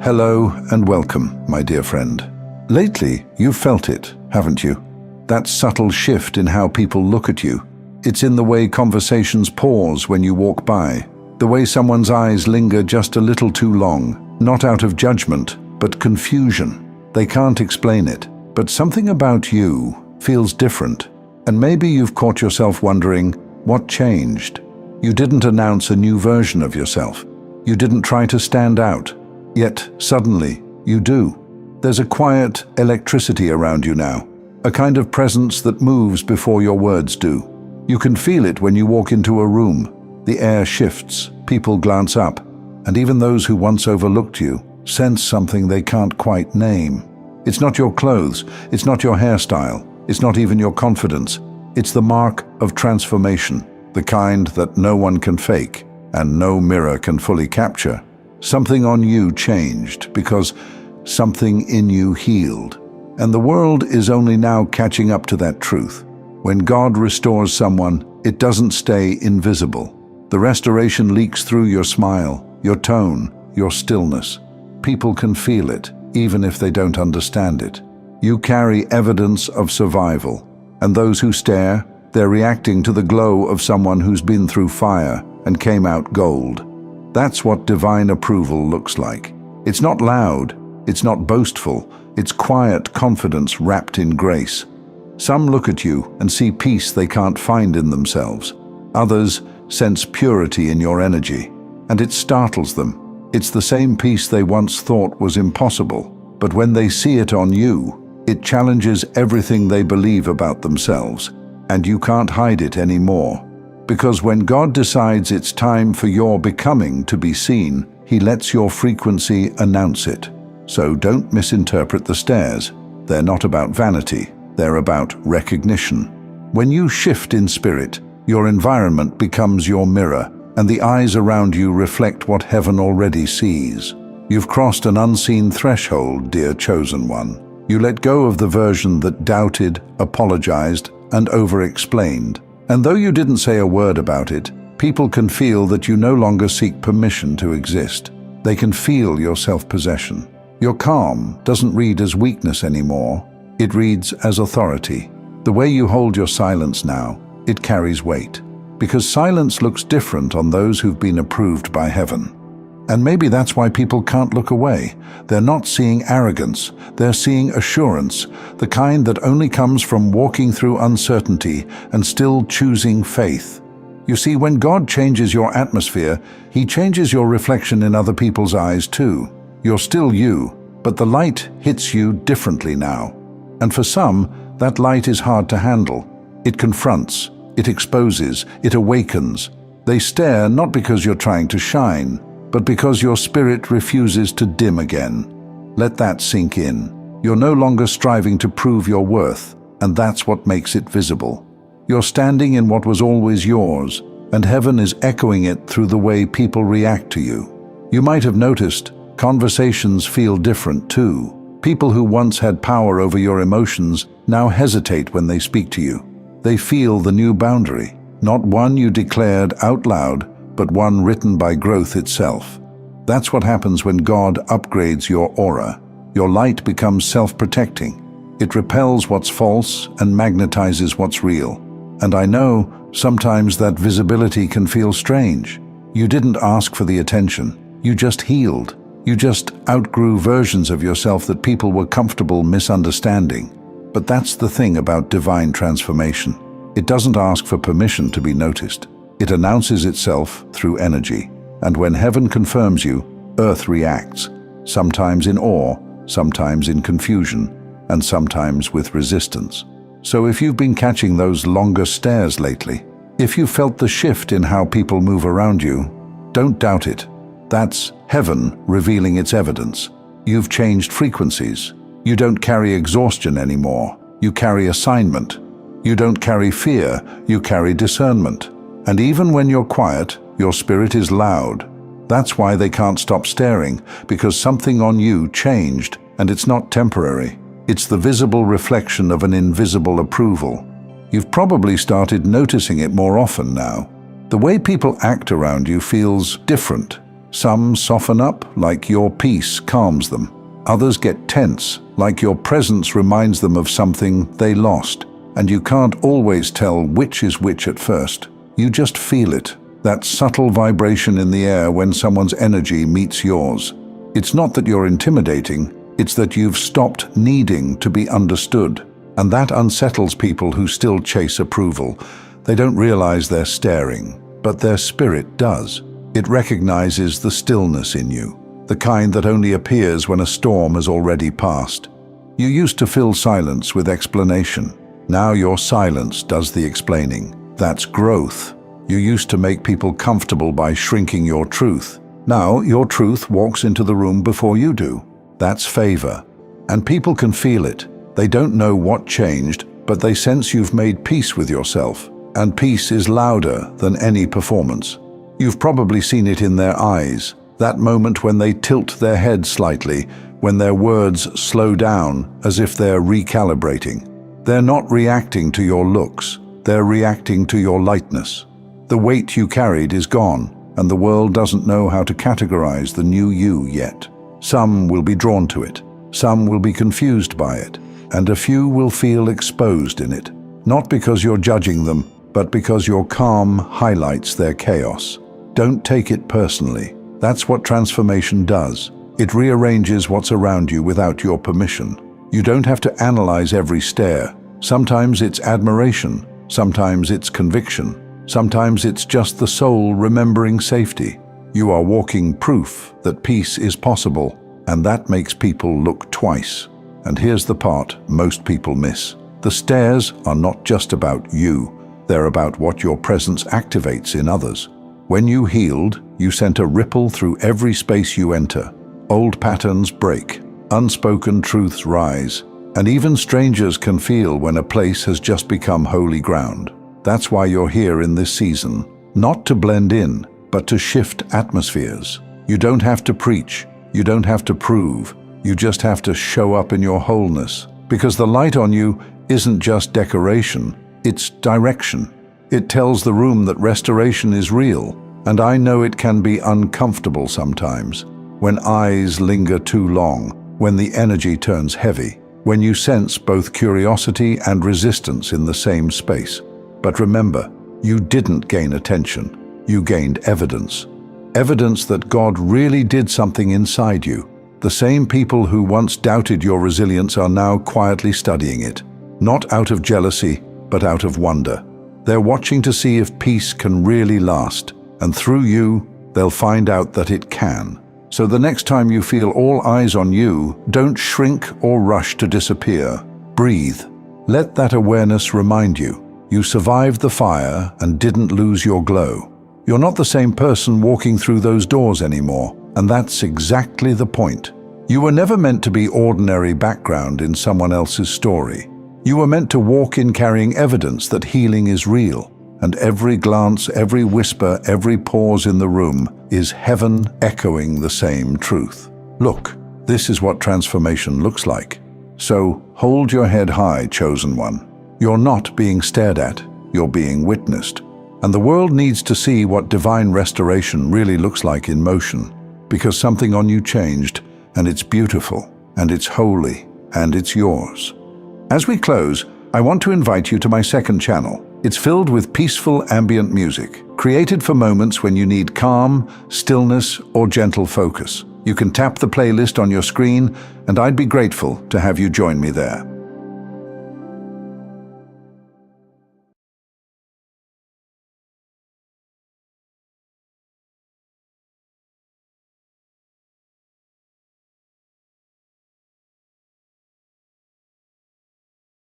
Hello and welcome, my dear friend. Lately, you've felt it, haven't you? That subtle shift in how people look at you. It's in the way conversations pause when you walk by, the way someone's eyes linger just a little too long, not out of judgment, but confusion. They can't explain it, but something about you feels different. And maybe you've caught yourself wondering, what changed? You didn't announce a new version of yourself. You didn't try to stand out. Yet, suddenly, you do. There's a quiet electricity around you now, a kind of presence that moves before your words do. You can feel it when you walk into a room. The air shifts, people glance up, and even those who once overlooked you sense something they can't quite name. It's not your clothes, it's not your hairstyle, it's not even your confidence. It's the mark of transformation, the kind that no one can fake and no mirror can fully capture. Something on you changed because something in you healed. And the world is only now catching up to that truth. When God restores someone, it doesn't stay invisible. The restoration leaks through your smile, your tone, your stillness. People can feel it, even if they don't understand it. You carry evidence of survival, and those who stare, they're reacting to the glow of someone who's been through fire and came out gold. That's what divine approval looks like. It's not loud, it's not boastful, it's quiet confidence wrapped in grace. Some look at you and see peace they can't find in themselves. Others sense purity in your energy, and it startles them. It's the same peace they once thought was impossible, but when they see it on you, it challenges everything they believe about themselves, and you can't hide it anymore. Because when God decides it's time for your becoming to be seen, He lets your frequency announce it. So don't misinterpret the stares. They're not about vanity, they're about recognition. When you shift in spirit, your environment becomes your mirror, and the eyes around you reflect what heaven already sees. You've crossed an unseen threshold, dear chosen one. You let go of the version that doubted, apologized, and over-explained. And though you didn't say a word about it, people can feel that you no longer seek permission to exist. They can feel your self-possession. Your calm doesn't read as weakness anymore. It reads as authority. The way you hold your silence now, it carries weight. Because silence looks different on those who've been approved by heaven. And maybe that's why people can't look away. They're not seeing arrogance, they're seeing assurance, the kind that only comes from walking through uncertainty and still choosing faith. You see, when God changes your atmosphere, He changes your reflection in other people's eyes too. You're still you, but the light hits you differently now. And for some, that light is hard to handle. It confronts, it exposes, it awakens. They stare not because you're trying to shine, but because your spirit refuses to dim again. Let that sink in. You're no longer striving to prove your worth, and that's what makes it visible. You're standing in what was always yours, and heaven is echoing it through the way people react to you. You might have noticed, conversations feel different too. People who once had power over your emotions now hesitate when they speak to you. They feel the new boundary, not one you declared out loud, but one written by growth itself. That's what happens when God upgrades your aura. Your light becomes self-protecting. It repels what's false and magnetizes what's real. And I know sometimes that visibility can feel strange. You didn't ask for the attention. You just healed. You just outgrew versions of yourself that people were comfortable misunderstanding. But that's the thing about divine transformation. It doesn't ask for permission to be noticed. It announces itself through energy, and when heaven confirms you, earth reacts, sometimes in awe, sometimes in confusion, and sometimes with resistance. So if you've been catching those longer stares lately, if you felt the shift in how people move around you, don't doubt it. That's heaven revealing its evidence. You've changed frequencies. You don't carry exhaustion anymore. You carry assignment. You don't carry fear. You carry discernment. And even when you're quiet, your spirit is loud. That's why they can't stop staring, because something on you changed, and it's not temporary. It's the visible reflection of an invisible approval. You've probably started noticing it more often now. The way people act around you feels different. Some soften up, like your peace calms them. Others get tense, like your presence reminds them of something they lost. And you can't always tell which is which at first. You just feel it, that subtle vibration in the air when someone's energy meets yours. It's not that you're intimidating, it's that you've stopped needing to be understood. And that unsettles people who still chase approval. They don't realize they're staring, but their spirit does. It recognizes the stillness in you, the kind that only appears when a storm has already passed. You used to fill silence with explanation. Now your silence does the explaining. That's growth. You used to make people comfortable by shrinking your truth. Now your truth walks into the room before you do. That's favor. And people can feel it. They don't know what changed, but they sense you've made peace with yourself. And peace is louder than any performance. You've probably seen it in their eyes, that moment when they tilt their head slightly, when their words slow down as if they're recalibrating. They're not reacting to your looks, they're reacting to your lightness. The weight you carried is gone, and the world doesn't know how to categorize the new you yet. Some will be drawn to it, some will be confused by it, and a few will feel exposed in it. Not because you're judging them, but because your calm highlights their chaos. Don't take it personally. That's what transformation does. It rearranges what's around you without your permission. You don't have to analyze every stare. Sometimes it's admiration, sometimes it's conviction, sometimes it's just the soul remembering safety. You are walking proof that peace is possible, and that makes people look twice. And here's the part most people miss. The stares are not just about you, they're about what your presence activates in others. When you healed, you sent a ripple through every space you enter. Old patterns break, unspoken truths rise, and even strangers can feel when a place has just become holy ground. That's why you're here in this season, not to blend in, but to shift atmospheres. You don't have to preach, you don't have to prove, you just have to show up in your wholeness, because the light on you isn't just decoration, it's direction. It tells the room that restoration is real, and I know it can be uncomfortable sometimes, when eyes linger too long, when the energy turns heavy, when you sense both curiosity and resistance in the same space. But remember, you didn't gain attention, you gained evidence. Evidence that God really did something inside you. The same people who once doubted your resilience are now quietly studying it, not out of jealousy, but out of wonder. They're watching to see if peace can really last, and through you, they'll find out that it can. So the next time you feel all eyes on you, don't shrink or rush to disappear. Breathe. Let that awareness remind you. You survived the fire and didn't lose your glow. You're not the same person walking through those doors anymore, and that's exactly the point. You were never meant to be ordinary background in someone else's story. You were meant to walk in carrying evidence that healing is real, and every glance, every whisper, every pause in the room is heaven echoing the same truth. Look, this is what transformation looks like. So hold your head high, chosen one. You're not being stared at, you're being witnessed. And the world needs to see what divine restoration really looks like in motion, because something on you changed, and it's beautiful, and it's holy, and it's yours. As we close, I want to invite you to my second channel. It's filled with peaceful ambient music, created for moments when you need calm, stillness, or gentle focus. You can tap the playlist on your screen, and I'd be grateful to have you join me there.